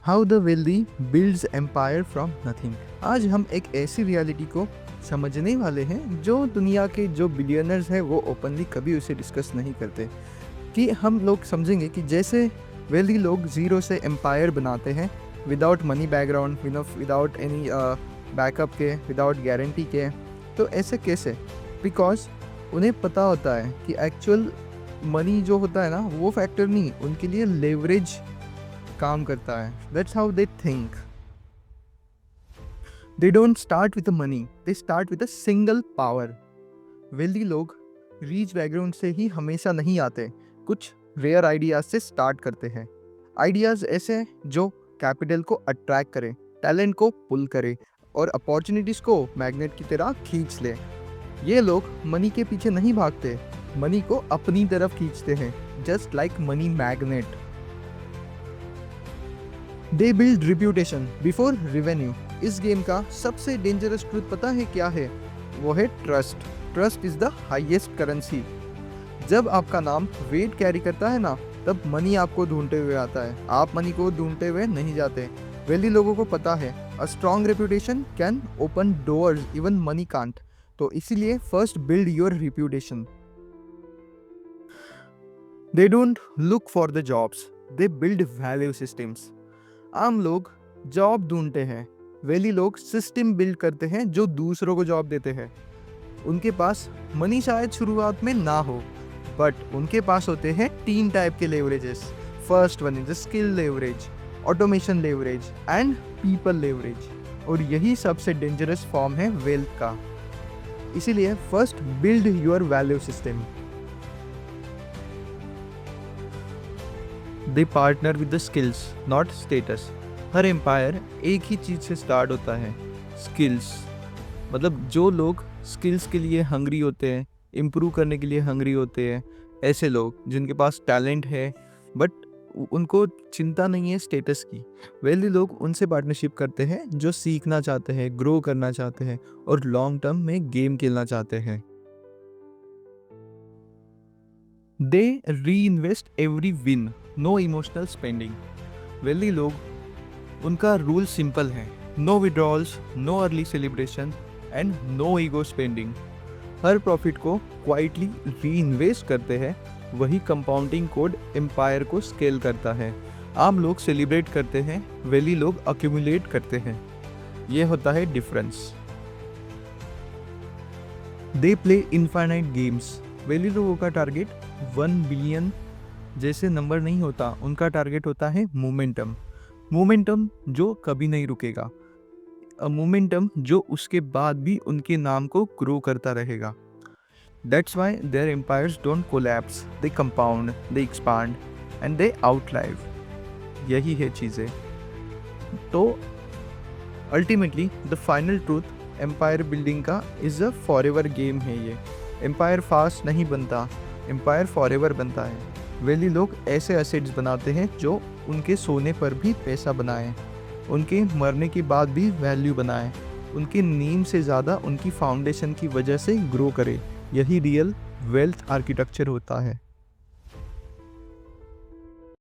How the wealthy builds empire from nothing. आज हम एक ऐसी रियलिटी को समझने वाले हैं जो दुनिया के जो बिलियनर्स हैं वो ओपनली कभी उसे डिस्कस नहीं करते। कि हम लोग समझेंगे कि जैसे वेल्दी लोग ज़ीरो से एम्पायर बनाते हैं without money background, without any backup के, विदाउट गारंटी के। तो ऐसे कैसे? बिकॉज उन्हें पता होता है कि एक्चुअल मनी जो होता है ना वो फैक्टर नहीं, उनके लिए लेवरेज काम करता है। That's how they think. They don't start with money, they start with a single power. Wealthy लोग रीच बैकग्राउंड से ही हमेशा नहीं आते, कुछ रेयर आइडियाज से स्टार्ट करते हैं। आइडियाज ऐसे जो कैपिटल को अट्रैक्ट करे, टैलेंट को पुल करे और अपॉर्चुनिटीज को मैग्नेट की तरह खींच ले। ये लोग मनी के पीछे नहीं भागते, मनी को अपनी तरफ खींचते हैं, just like money magnet. They build reputation before revenue. इस गेम का सबसे डेंजरस ट्रूथ पता है क्या है? वो है trust. Trust is the highest currency. जब आपका नाम वेट कैरी करता है ना, तब मनी आपको ढूंढते हुए आता है, आप मनी को ढूंढते हुए नहीं जाते। वेल्दी लोगों को पता है a strong reputation can open doors even money can't. तो इसीलिए first build your reputation. They don't look for the jobs, they build value systems. आम लोग जॉब ढूंढते हैं, वेली लोग सिस्टम बिल्ड करते हैं जो दूसरों को जॉब देते हैं। उनके पास मनी शायद शुरुआत में ना हो, बट उनके पास होते हैं 3 टाइप के leverages. First one is skill leverage, automation leverage and people leverage. और यही सबसे डेंजरस फॉर्म है वेल्थ का। इसीलिए first build your value system. They partner with the skills not status. हर एम्पायर एक ही चीज़ से स्टार्ट होता है, स्किल्स। मतलब जो लोग स्किल्स के लिए हंग्री होते हैं, इम्प्रूव करने के लिए हंग्री होते हैं, ऐसे लोग जिनके पास टैलेंट है बट उनको चिंता नहीं है स्टेटस की, वेल्दी लोग उनसे पार्टनरशिप करते हैं जो सीखना चाहते हैं, ग्रो करना चाहते हैं और लॉन्ग टर्म में गेम खेलना चाहते हैं। They reinvest every win, no emotional spending. Wealthy लोग, उनका रूल सिंपल है, no withdrawals, no early celebration and no ego spending. हर प्रॉफिट को क्वाइटली री इन्वेस्ट करते हैं, वही कंपाउंडिंग कोड एम्पायर को स्केल करता है। आम लोग सेलिब्रेट करते हैं, वेली लोग अक्यूमुलेट करते हैं। ये होता है difference. They play infinite games. वेली लोगों का टारगेट 1 बिलियन जैसे नंबर नहीं होता, उनका टारगेट होता है मोमेंटम। मोमेंटम जो कभी नहीं रुकेगा, मोमेंटम जो उसके बाद भी उनके नाम को ग्रो करता रहेगा। That's why their empires don't collapse, they compound, they expand and they outlive. यही है चीज़ें। तो ultimately the final truth empire building का इज़ अ फॉरएवर गेम है। ये एम्पायर फास्ट नहीं बनता, एम्पायर फॉरएवर बनता है। वेली लोग ऐसे एसेट्स बनाते हैं जो उनके सोने पर भी पैसा बनाए, उनके मरने के बाद भी वैल्यू बनाए, उनकी नींद से ज़्यादा उनकी फाउंडेशन की वजह से ग्रो करे। यही रियल वेल्थ आर्किटेक्चर होता है।